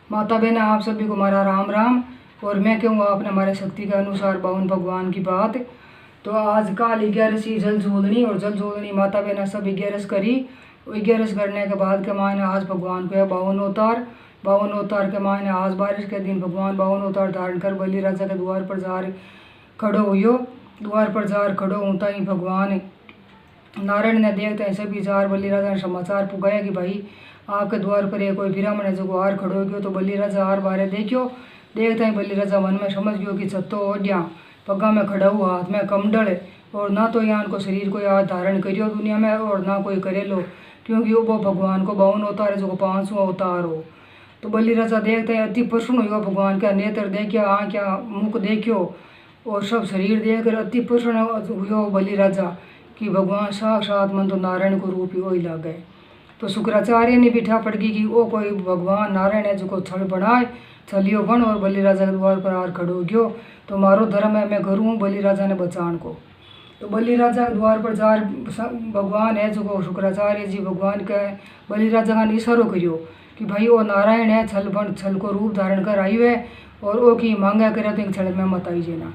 माता बहन आप सभी को हमारा राम राम। और मैं कहूँगा अपने हमारे शक्ति के अनुसार बावन भगवान की बात। तो आज काल 11सी जल जोड़नी और जल जोड़नी माता बहन सब 11 करी। 11 करने के बाद के मायने आज भगवान को है 52 अवतार। 52 अवतार के मायने आज बारिश के दिन भगवान 52 अवतार धारण कर बलि राजा के द्वार पर जार खड़ो हुयो। द्वार पर जार खड़ो होता ही भगवान नारायण ने देखते हैं सभी जार बलि राजा ने समाचार पुगाया कि भाई आपके द्वार पर ये कोई ब्राह्मण है जो हार खड़ो गयो। तो बलि राजा हार बारे देखियो। देखते हैं बलि राजा मन में समझ गयो कि छत्तो ओढ़िया पग्गा में खड़ा हुआ हाथ में कमंडल और ना तो यहाँ को शरीर कोई आज धारण करियो दुनिया में और ना कोई करेलो, क्योंकि वो भगवान को 52 अवतार है जो 500 अवतार हो। तो बलि राजा देखते हैं अति प्रसन्न हुआ भगवान का नेत्र देखिया आँख मुख देखियो और सब शरीर देखकर अति प्रसन्न हुआ बलि राजा कि भगवान साक्षात मन तो नारायण को रूप ही वही लाग गए। तो शुक्राचार्य ने बिठा पड़गी कि वो कोई भगवान नारायण है जो को छल बनाए छलियो बन और बलि राजा के द्वार पर आर खड़ो गयो। तो मारो धर्म है मैं करूँ बलि राजा ने बचान को। तो बलि राजा के द्वार पर जार भगवान है जो को शुक्राचार्य जी भगवान का बलि राजा का इशारो करियो कि भाई वो नारायण है छल बन छल को रूप धारण कर आई है और वो की मांगा करे तो छल में मत आई जेना।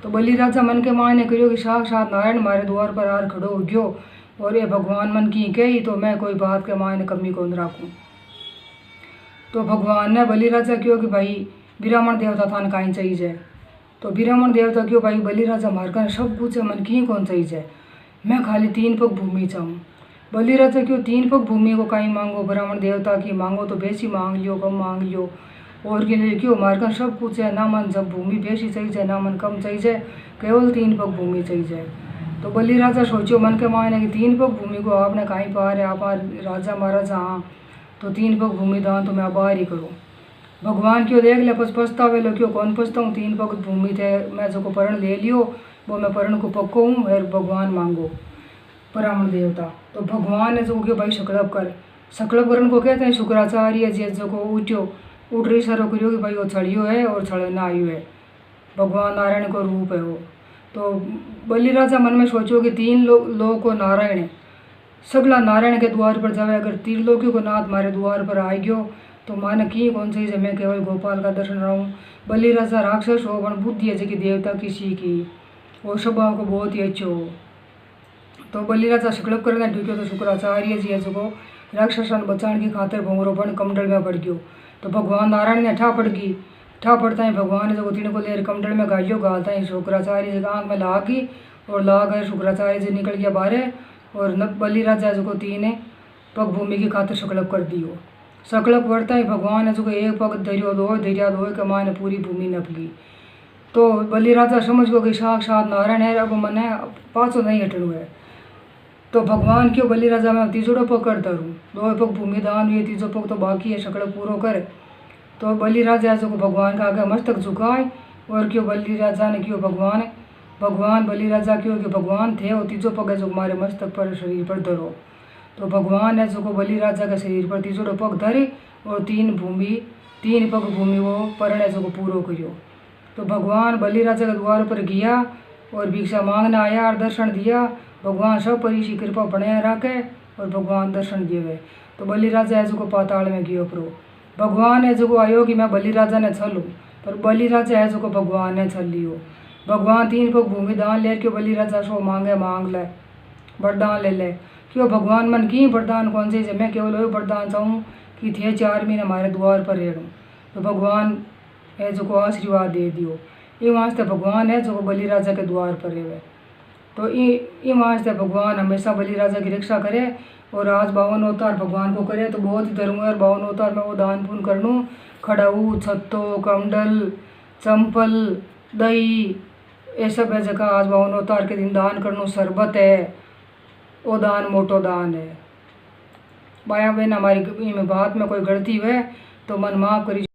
तो बलि राजा मन के मायने करियो कि साक्षात नारायण मारे द्वार पर आर खड़ो हो गयो और ये भगवान मन की कही तो मैं कोई बात के मायने कमी कौन राखूँ। तो भगवान ने बलि राजा क्यों कि भाई ब्राह्मण देवता थान कहीं चाहिए। तो ब्राह्मण देवता क्यों भाई बलि राजा मारकर सब कुछ मन की कौन चाहिए, मैं खाली 3 पग भूमि चाहूँ। बलि राजा क्यों 3 पग भूमि को कहीं मांगो ब्राह्मण देवता की मांगो तो बेसी मांग लियो कम मांग लियो और के लिए क्यों मारकर सब कुछ है ना मन जब भूमि बेसी चाहिए ना मन कम चाहिए केवल 3 पग भूमि चाहिए। तो बलि राजा सोचो मन के मायने कि 3 पग भूमि को आपने कहीं पा रहे आप राजा महाराजा हाँ तो 3 पग भूमि दान तो मैं बाहर ही करूँ। भगवान क्यों देख ले पछतावे लो क्यों कौन पछताऊँ 3 पग भूमि थे मैं जो को परण ले लियो वो मैं परण को पक्को हूँ और भगवान मांगो ब्राह्मण देवता। तो भगवान ने जो क्यों भाई सकलप कर सकलप करन को कहते हैं शुक्राचार्य जी जो को उठ्यो उठ रही सरो करियो कि भाई वो छड़ियो है और छड़ना आयु है भगवान नारायण को रूप है वो। तो बलि राजा मन में सोचो कि 3 लोग को नारायण है सगला नारायण के द्वार पर जावे अगर त्रिलोकी को नाथ मारे द्वार पर आ गयो तो माने की कौन सी मैं केवल गोपाल का दर्शन रहूँ। बलि राजा राक्षस हो बन बुद्धि है जी देवता किसी की वो स्वभाव को बहुत ही अच्छो हो। तो बलि राजा सकलप करने ढुक्यो तो शुक्राचार्य जी है जो राक्षसन बचाने की खातिर भोंगरो बन कमंडल में पड़ गयो। तो भगवान नारायण ने ठा पड़गी ठा पड़ता ही भगवान ने जो तीन को लेकर कमंडल में गाड़ियो गालता ही शुक्राचार्य जी आँख में लागी और ला गए शुक्राचार्य जी निकल गया बाहर और बलि राजा जो 3 पग भूमि की खातिर सकलप कर दियो। सकलप बढ़ता ही भगवान ने जो 1 पग धरियो दो के माने पूरी भूमि नपगी। तो बलि राजा समझ गयो कि साक्षात नारायण है अब मने पाछो नहीं हटणु है। तो भगवान क्यों बलि राजा में 3 पग कर धरूँ 2 पग भूमि दान हुए 3 पग तो बाकी है सकलप पूरो करे। तो बलि राजा जो भगवान का आगे मस्तक झुकाए और क्यों बलि राजा ने क्यों भगवान बलि राजा क्यों कि भगवान थे वो 3 पग है जो हमारे मस्तक पर शरीर पर धरो। तो भगवान ने जो बलि राजा के शरीर पर 3 पग धरे और 3 पग भूमि वो परणे जो पूरो करियो। तो भगवान बलि राजा के द्वार पर गया और भिक्षा मांगने आया और दर्शन दिया। भगवान सब परी सी कृपा बनाए रखे और भगवान दर्शन दिए। तो बलि राजा है जो पाताल में गयो प्रो भगवान है जो आयो कि मैं बलि राजा ने छलूँ पर बलि राजा है जो भगवान ने छल लियो। भगवान 3 पग भूमि दान ले क्यों बलि राजा सो मांगे मांग ले वरदान ले क्यों भगवान मन की वरदान कौन से मैं केवल वही वरदान चाहूँ कि थे 4 महीने हमारे द्वार पर रहूँ। तो भगवान है जो आशीर्वाद दे दियो। ये वास्ते भगवान है जो बलि राजा के द्वार पर रहे। तो ये वास्ते भगवान हमेशा बलि राजा की रक्षा करे और आज 52 अवतार भगवान को करे तो बहुत ही धर्म है। 52 अवतार में वो दान पुण्य करनू खड़ाऊ छत्तो कमंडल चंपल दही ये सब है जगह आज 52 अवतार के दिन दान करनू शरबत है वो दान मोटो दान है। भाई बहन हमारी में बात में कोई गलती हुए तो मन माफ करी।